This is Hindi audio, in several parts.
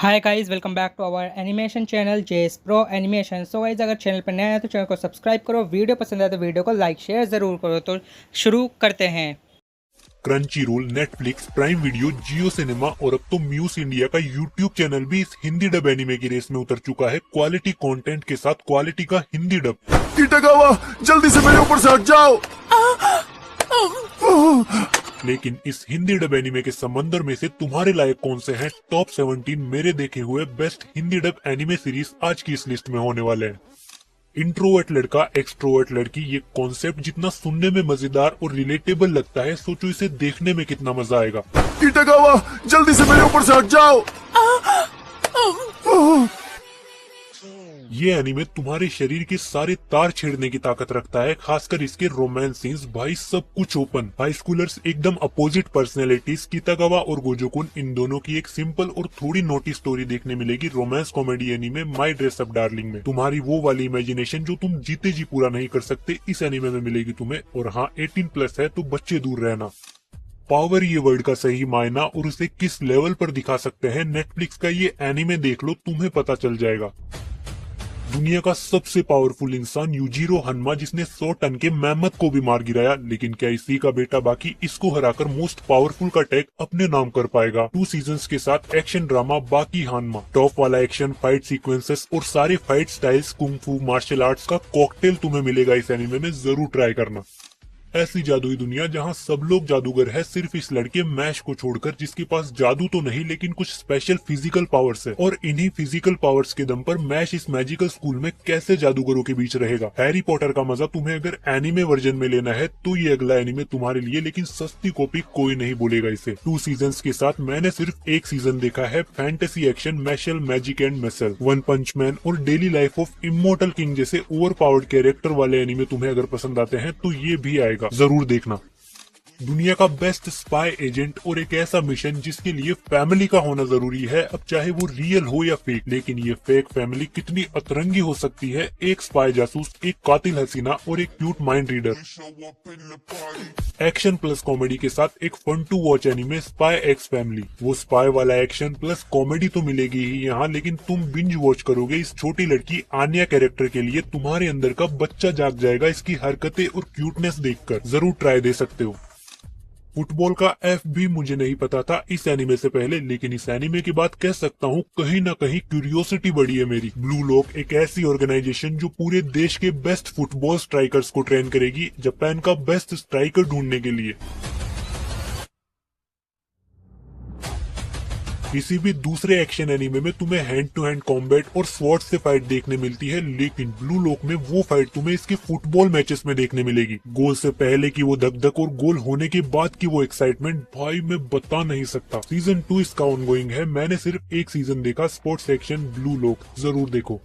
Hi guys, welcome back to our animation channel जेस प्रो एनिमेशन। सो गाइस, अगर चैनल पर नया है तो चैनल को सब्सक्राइब करो, वीडियो पसंद आए तो वीडियो को लाइक शेयर ज़रूर करो। तो शुरू करते हैं। Crunchyroll, Netflix, prime video, Jio cinema और अब तो म्यूज इंडिया का यूट्यूब चैनल भी इस हिंदी डब एनिमे की रेस में उतर चुका है, क्वालिटी कंटेंट के साथ क्वालिटी का हिंदी डब। किटागावा, जल्दी से मेरे ऊपर से हट जाओ। लेकिन इस हिंदी डब एनिमे के समंदर में से तुम्हारे लायक कौन से हैं टॉप 17 मेरे देखे हुए best Hindi dub anime series आज की इस लिस्ट में होने वाले हैं। इंट्रोवर्ट लड़का एक्सट्रोवर्ट लड़की, ये कॉन्सेप्ट जितना सुनने में मजेदार और रिलेटेबल लगता है, सोचो इसे देखने में कितना मजा आएगा। किटागावा, जल्दी से मेरे ऊपर से हट जाओ। ये एनीमे तुम्हारे शरीर के सारे तार छेड़ने की ताकत रखता है, खासकर इसके रोमांस सीन्स। भाई सब कुछ ओपन, हाई स्कूलर्स एकदम अपोजिट पर्सनैलिटीज, कितागावा और गोजोकुन, इन दोनों की एक सिंपल और थोड़ी नोटी स्टोरी देखने मिलेगी romance comedy anime my dress up darling में। तुम्हारी वो वाली इमेजिनेशन जो तुम जीते जी पूरा नहीं कर सकते, इस एनीमे में मिलेगी तुम्हें। और हाँ, 18+ है तो बच्चे दूर रहना। पावर ये वर्ड का सही मायना और उसे किस लेवल पर दिखा सकते हैं, नेटफ्लिक्स का ये एनीमे देख लो, तुम्हें पता चल जाएगा। दुनिया का सबसे पावरफुल इंसान यूजिरो हन्मा, जिसने 100 टन के मैमथ को भी मार गिराया, लेकिन क्या इसी का बेटा बाकी इसको हराकर मोस्ट पावरफुल का टैग अपने नाम कर पाएगा? 2 सीजन्स के साथ एक्शन ड्रामा बाकी हन्मा, टॉप वाला एक्शन, फाइट सीक्वेंसेस और सारे फाइट स्टाइल्स, कुंग फू, मार्शल आर्ट्स का कॉकटेल तुम्हें मिलेगा इस एनीमे में, जरूर ट्राई करना। ऐसी जादुई दुनिया जहां सब लोग जादूगर है, सिर्फ इस लड़के मैश को छोड़कर, जिसके पास जादू तो नहीं लेकिन कुछ स्पेशल फिजिकल पावर्स है। और इन्हीं फिजिकल पावर्स के दम पर मैश इस मैजिकल स्कूल में कैसे जादूगरों के बीच रहेगा। हैरी पॉटर का मजा तुम्हें अगर एनिमे वर्जन में लेना है तो ये अगला एनिमे तुम्हारे लिए, लेकिन सस्ती कॉपी कोई नहीं बोलेगा इसे। 2 सीजन्स के साथ मैंने सिर्फ एक सीजन देखा है। Fantasy action, Mashle, magic and muscle, one punch man और daily life of immortal king जैसे ओवर पावर्ड कैरेक्टर वाले एनिमे तुम्हें अगर पसंद आते हैं तो ये भी आएगा, जरूर देखना। दुनिया का बेस्ट स्पाई एजेंट और एक ऐसा मिशन जिसके लिए फैमिली का होना जरूरी है, अब चाहे वो रियल हो या फेक। लेकिन ये फेक फैमिली कितनी अतरंगी हो सकती है, एक स्पाई जासूस, एक कातिल हसीना और एक cute mind reader. Action plus comedy के साथ एक fun to watch anime Spy x Family. वो स्पाई वाला एक्शन प्लस कॉमेडी तो मिलेगी ही यहाँ, लेकिन तुम बिंज वॉच करोगे इस छोटी लड़की आन्या कैरेक्टर के लिए। तुम्हारे अंदर का बच्चा जाग जाएगा इसकी हरकतें और क्यूटनेस देखकर, जरूर ट्राई दे सकते हो। फुटबॉल का एफ भी मुझे नहीं पता था इस एनिमे से पहले, लेकिन इस एनिमे की बात कह सकता हूँ कहीं ना कहीं क्यूरियोसिटी बढ़ी है मेरी। ब्लू लॉक एक ऐसी ऑर्गेनाइजेशन जो पूरे देश के बेस्ट फुटबॉल स्ट्राइकर्स को ट्रेन करेगी, जापान का बेस्ट स्ट्राइकर ढूंढने के लिए। किसी भी दूसरे एक्शन एनीमे में तुम्हें हैंड टू हैंड कॉम्बैट और स्वॉर्ड से फाइट देखने मिलती है, लेकिन ब्लू लॉक में वो फाइट तुम्हें इसके फुटबॉल मैचेस में देखने मिलेगी। गोल से पहले की वो धक-धक और गोल होने के बाद की वो एक्साइटमेंट, भाई मैं बता नहीं सकता। सीजन 2 इसका ऑनगोइंग है, मैंने सिर्फ एक सीजन देखा। स्पोर्ट्स एक्शन ब्लू लॉक जरूर देखो।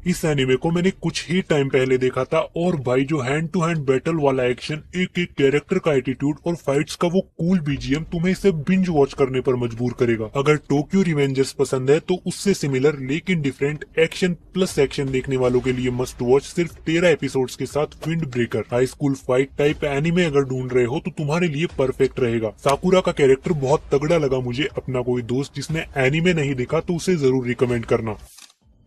इस एनिमे को मैंने कुछ ही टाइम पहले देखा था, और भाई जो हैंड टू हैंड बैटल वाला एक्शन, एक एक कैरेक्टर का एटीट्यूड और फाइट्स का वो कूल बीजीएम तुम्हें इसे बिंज वॉच करने पर मजबूर करेगा। अगर टोक्यो रिवेंजर्स पसंद है तो उससे सिमिलर लेकिन डिफरेंट एक्शन प्लस एक्शन देखने वालों के लिए मस्ट वॉच सिर्फ 13 एपिसोड्स के साथ wind breaker. High school fight type anime अगर ढूंढ रहे हो तो तुम्हारे लिए परफेक्ट रहेगा। साकुरा का कैरेक्टर बहुत तगड़ा लगा मुझे। अपना कोई दोस्त जिसने एनिमे नहीं देखा तो उसे जरूर रिकमेंड करना।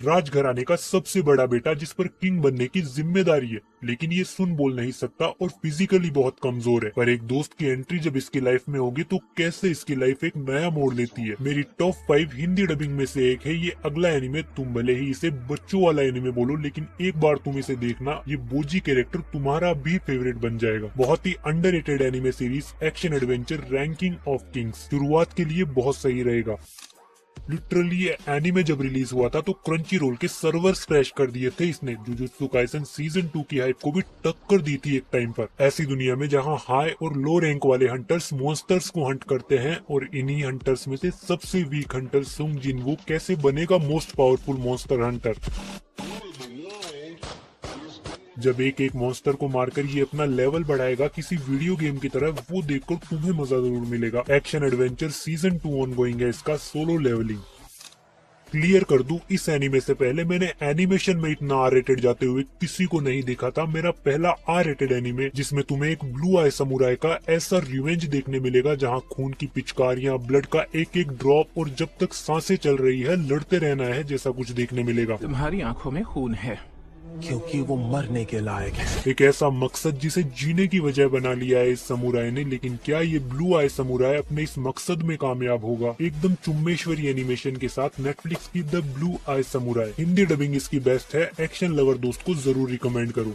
राजघराने का सबसे बड़ा बेटा जिस पर किंग बनने की जिम्मेदारी है, लेकिन ये सुन बोल नहीं सकता और फिजिकली बहुत कमजोर है। पर एक दोस्त की एंट्री जब इसकी लाइफ में होगी तो कैसे इसकी लाइफ एक नया मोड़ लेती है। मेरी टॉप 5 हिंदी डबिंग में से एक है ये अगला एनिमे। तुम भले ही इसे बच्चों वाला एनिमे बोलो, लेकिन एक बार तुम इसे देखना, ये बोजी कैरेक्टर तुम्हारा भी फेवरेट बन जाएगा। बहुत ही underrated anime series, action adventure, ranking of kings, शुरुआत के लिए बहुत सही रहेगा। लिटरली एनीमे जब रिलीज हुआ था तो क्रंची रोल के सर्वर्स क्रैश कर दिए थे इसने। जुजुत्सु काइसन सीजन 2 की हाइप को भी टक्कर दी थी एक टाइम पर। ऐसी दुनिया में जहां हाई और लो रैंक वाले हंटर्स मॉन्स्टर्स को हंट करते हैं, और इन्हीं हंटर्स में से सबसे वीक हंटर सुंग जिनवू कैसे बनेगा मोस्ट पावरफुल मॉन्स्टर हंटर। जब एक एक मॉन्स्टर को मारकर ये अपना लेवल बढ़ाएगा किसी वीडियो गेम की तरह, वो देखकर तुम्हें मजा जरूर मिलेगा। एक्शन एडवेंचर सीजन 2 ऑनगोइंग है इसका, सोलो लेवलिंग। क्लियर कर दूं, इस एनिमे से पहले मैंने एनिमेशन में इतना आर रेटेड जाते हुए किसी को नहीं देखा था। मेरा पहला आर रेटेड एनिमे जिसमें तुम्हें एक ब्लू आई समुराई का ऐसा रिवेंज देखने मिलेगा जहां खून की पिचकारियां, ब्लड का एक एक ड्रॉप और जब तक सांसें चल रही है लड़ते रहना है जैसा कुछ देखने मिलेगा। तुम्हारी आंखों में खून है क्योंकि वो मरने के लायक है। एक ऐसा मकसद जिसे जीने की वजह बना लिया है इस समुराई ने, लेकिन क्या ये ब्लू आई समुराई अपने इस मकसद में कामयाब होगा? एकदम चुम्मेश्वरी एनिमेशन के साथ नेटफ्लिक्स की the blue I samurai, Hindi dubbing इसकी बेस्ट है। एक्शन लवर दोस्त को जरूर रिकमेंड करूँ।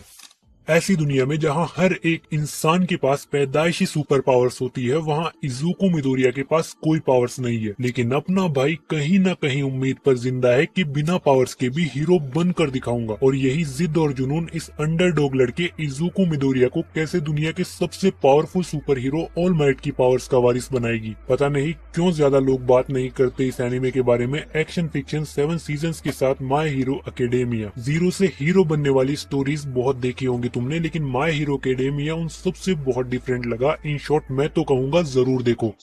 ऐसी दुनिया में जहां हर एक इंसान के पास पैदाइशी सुपर पावर्स होती है, वहां इज़ुको मिडोरिया के पास कोई पावर्स नहीं है, लेकिन अपना भाई कहीं न कहीं उम्मीद पर जिंदा है कि बिना पावर्स के भी हीरो बनकर दिखाऊंगा। और यही जिद और जुनून इस अंडरडॉग लड़के इज़ुको मिडोरिया को कैसे दुनिया के सबसे powerful super hero all might की पावर्स का वारिस बनाएगी। पता नहीं क्यों ज्यादा लोग बात नहीं करते इस एनिमे के बारे में। एक्शन फिक्शन 7 सीजन्स के साथ माय हीरो एकेडेमिया, जीरो से हीरो बनने वाली स्टोरीज बहुत देखी होंगी तुमने, लेकिन माय हीरो एकेडेमिया उन सबसे बहुत डिफरेंट लगा। इन शॉर्ट मैं तो कहूंगा जरूर देखो।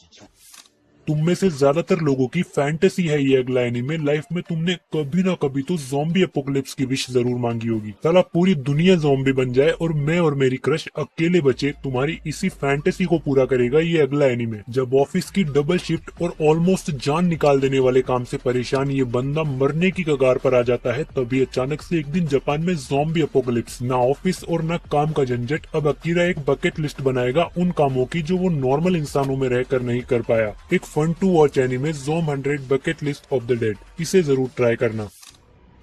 तुम में से ज्यादातर लोगों की फैंटेसी है ये अगला एनीमे। लाइफ में तुमने कभी ना कभी तो ज़ॉम्बी एपोकलिप्स की विश जरूर मांगी होगी, साला पूरी दुनिया ज़ॉम्बी बन जाए और मैं और मेरी क्रश अकेले बचे। तुम्हारी इसी फैंटेसी को पूरा करेगा ये अगला एनीमे। जब ऑफिस की डबल शिफ्ट और ऑलमोस्ट जान निकाल देने वाले काम से परेशान ये बंदा मरने की कगार पर आ जाता है, तभी अचानक से एक दिन जापान में ज़ॉम्बी एपोकलिप्स। ना ऑफिस और ना काम का झंझट। अब अकीरा एक बकेट लिस्ट बनाएगा उन कामों की जो वो नॉर्मल इंसानों में रहकर नहीं कर पाया। एक fun to watch anime zom 100 bucket list of the dead, इसे जरूर ट्राई करना।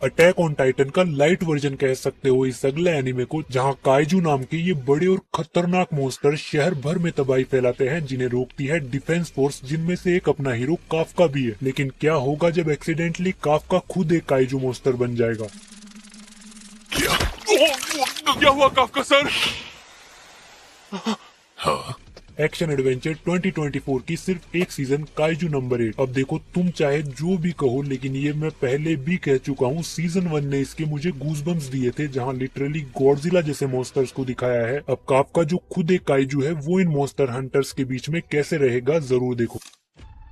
अटैक ऑन टाइटन का लाइट वर्जन कह सकते हो इस अगले एनीमे को, जहां काइजू नाम के ये बड़े और खतरनाक मॉन्स्टर शहर भर में तबाही फैलाते हैं, जिन्हें रोकती है डिफेंस फोर्स, जिनमें से एक अपना हीरो काफका भी है। लेकिन क्या होगा जब एक्सीडेंटली काफका खुद एक काइजू मॉन्स्टर बन जाएगा? क्या हुआ काफका सर? हाँ, एक्शन एडवेंचर 2024 की सिर्फ एक सीजन काइजू नंबर 8। अब देखो तुम चाहे जो भी कहो, लेकिन ये मैं पहले भी कह चुका हूँ, सीजन 1 ने इसके मुझे गूजबम्स दिए थे, जहाँ लिटरली गॉडजिला जैसे मॉन्स्टर्स को दिखाया है। अब काफका जो खुद एक काइजू है, वो इन मॉन्स्टर हंटर्स के बीच में कैसे रहेगा जरूर देखो।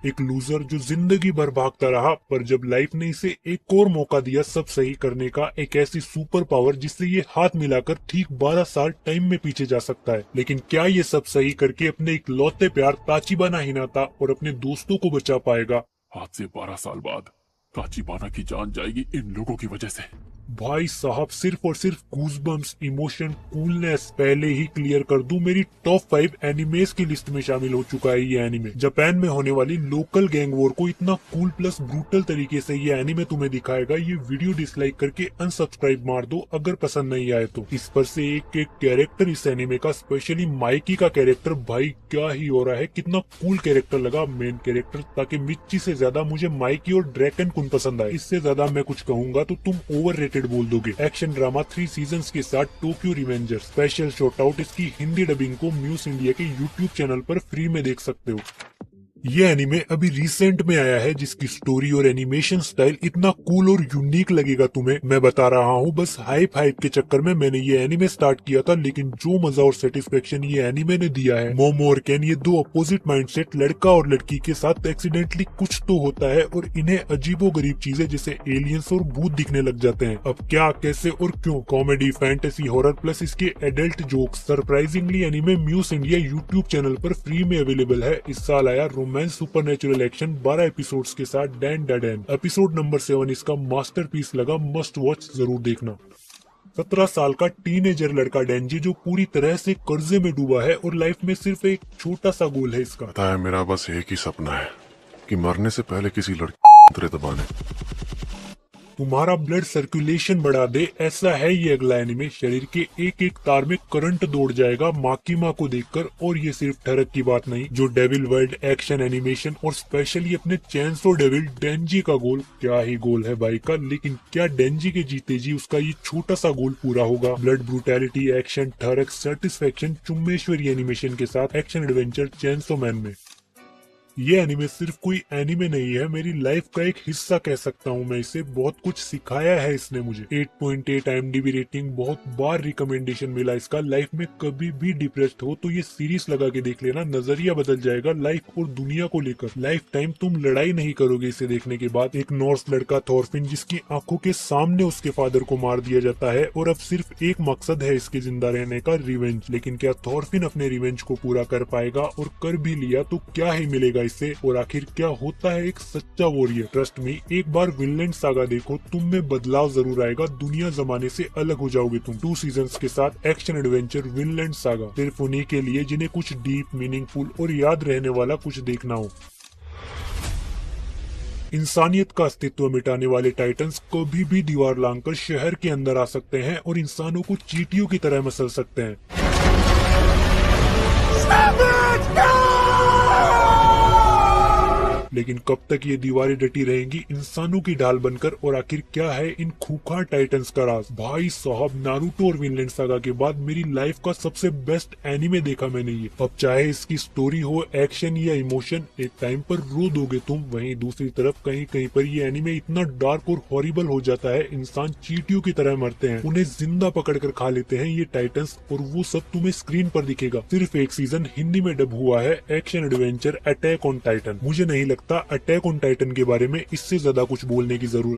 एक लूजर जो जिंदगी भर भागता रहा, पर जब लाइफ ने इसे एक और मौका दिया सब सही करने का, एक ऐसी सुपर पावर जिससे ये हाथ मिलाकर ठीक 12 साल टाइम में पीछे जा सकता है। लेकिन क्या ये सब सही करके अपने इकलौते प्यार ताचिबाना हिनाता और अपने दोस्तों को बचा पाएगा? आज से 12 साल बाद ताचिबाना की जान जाएगी इन लोगों की वजह से। भाई साहब, सिर्फ और सिर्फ गूज़बम्स, इमोशन, कूलनेस। पहले ही क्लियर कर दूं, मेरी टॉप 5 एनिमेस की लिस्ट में शामिल हो चुका है ये एनिमे। जापान में होने वाली लोकल गैंग वॉर को इतना कूल प्लस ब्रूटल तरीके से ये एनिमे तुम्हें दिखाएगा। ये वीडियो डिसलाइक करके अनसब्सक्राइब मार दो अगर पसंद नहीं आए तो। इस पर से एक एक कैरेक्टर इस एनिमे का, स्पेशली माइकी का कैरेक्टर, भाई क्या ही हो रहा है, कितना कूल कैरेक्टर लगा मेन कैरेक्टर। ताकि मिच्ची से ज्यादा मुझे माइकी और ड्रैकन कुन पसंद आए। इससे ज्यादा मैं कुछ कहूंगा तो तुम ओवर बोल दोगे। एक्शन ड्रामा 3 सीजन्स के साथ Tokyo revenger. Special shot out इसकी हिंदी डबिंग को म्यूज इंडिया के यूट्यूब चैनल पर फ्री में देख सकते हो। ये एनिमे अभी रिसेंट में आया है, जिसकी स्टोरी और एनिमेशन स्टाइल इतना कूल और यूनिक लगेगा तुम्हें। मैं बता रहा हूँ, बस हाइप के चक्कर में मैंने ये एनिमे स्टार्ट किया था, लेकिन जो मजा और सेटिस्फेक्शन ये एनिमे ने दिया है, मोमो और केन, ये दो अपोजिट माइंडसेट लड़का और लड़की के साथ एक्सीडेंटली कुछ तो होता है और इन्हें अजीबो गरीब चीजें जैसे एलियंस और भूत दिखने लग जाते हैं। अब क्या, कैसे और क्यों? कॉमेडी, फैंटेसी, हॉरर प्लस इसके adult jokes. Surprisingly anime Muse India YouTube channel पर फ्री में अवेलेबल है। इस साल आया रोमांस सुपरनेचुरल एक्शन 12 एपिसोड्स के साथ डैन डैन। एपिसोड नंबर 7 इसका मास्टरपीस लगा, मस्ट वॉच जरूर देखना। 17 साल का टीनेजर लड़का डेंजी जो पूरी तरह से कर्जे में डूबा है और लाइफ में सिर्फ एक छोटा सा गोल है इसका। पता है, मेरा बस एक ही सपना है कि मरने से पहले किसी लड़की दबाने। तुम्हारा ब्लड सर्कुलेशन बढ़ा दे, ऐसा है ये अगला एनिमे। शरीर के एक एक तार में करंट दौड़ जाएगा माकिमा को देखकर। और ये सिर्फ ठरक की बात नहीं, जो डेविल वर्ल्ड एक्शन एनिमेशन और स्पेशली अपने चैनसो डेविल डेंजी का गोल, क्या ही गोल है भाई का। लेकिन क्या डेंजी के जीते जी उसका ये छोटा सा गोल पूरा होगा? ब्लड, ब्रूटैलिटी, एक्शन, ठरक, सेटिस्फेक्शन, चुम्मेश्वरी एनिमेशन के साथ एक्शन एडवेंचर चैनसो मैन में। ये एनिमे सिर्फ कोई एनिमे नहीं है, मेरी लाइफ का एक हिस्सा कह सकता हूँ मैं इसे। बहुत कुछ सिखाया है इसने मुझे। 8.8 IMDb रेटिंग, बहुत बार रिकमेंडेशन मिला इसका। लाइफ में कभी भी डिप्रेस्ड हो तो ये सीरीज लगा के देख लेना, नजरिया बदल जाएगा लाइफ और दुनिया को लेकर। लाइफ टाइम तुम लड़ाई नहीं करोगे इसे देखने के बाद। एक नॉर्स लड़का थॉरफिन, जिसकी आंखों के सामने उसके फादर को मार दिया जाता है और अब सिर्फ एक मकसद है इसके जिंदा रहने का, रिवेंज। लेकिन क्या थॉरफिन अपने रिवेंज को पूरा कर पाएगा? और कर भी लिया तो क्या ही मिलेगा इससे? और आखिर क्या होता है एक सच्चा वॉरियर? ट्रस्ट मी, एक बार विनलैंड सागा देखो, तुम में बदलाव जरूर आएगा। दुनिया जमाने से अलग हो जाओगे तुम। 2 सीजन्स के साथ एक्शन एडवेंचर विनलैंड सागा, सिर्फ उन्हीं के लिए जिन्हें कुछ डीप, मीनिंगफुल और याद रहने वाला कुछ देखना हो। इंसानियत का अस्तित्व मिटाने वाले टाइटन्स कभी भी दीवार लांघकर शहर के अंदर आ सकते हैं और इंसानों को चींटियों की तरह मसल सकते हैं। लेकिन कब तक ये दीवारें डटी रहेंगी इंसानों की ढाल बनकर? और आखिर क्या है इन खूंखार टाइटन्स का राज? भाई साहब, नारुतो और विनलैंड सागा के बाद मेरी लाइफ का सबसे बेस्ट एनिमे देखा मैंने ये। अब चाहे इसकी स्टोरी हो, एक्शन या इमोशन, एक टाइम पर रो दोगे तुम। वहीं दूसरी तरफ कहीं कहीं पर ये एनिमे इतना डार्क और हॉरिबल हो जाता है, इंसान चींटियों की तरह मरते हैं, उन्हें जिंदा पकड़कर खा लेते हैं ये टाइटन्स, और वो सब तुम्हें स्क्रीन पर दिखेगा। सिर्फ एक सीजन हिंदी में डब हुआ है, action adventure attack on Titan. मुझे नहीं लगता अटैक ऑन टाइटन के बारे में इससे ज्यादा कुछ बोलने की जरूरत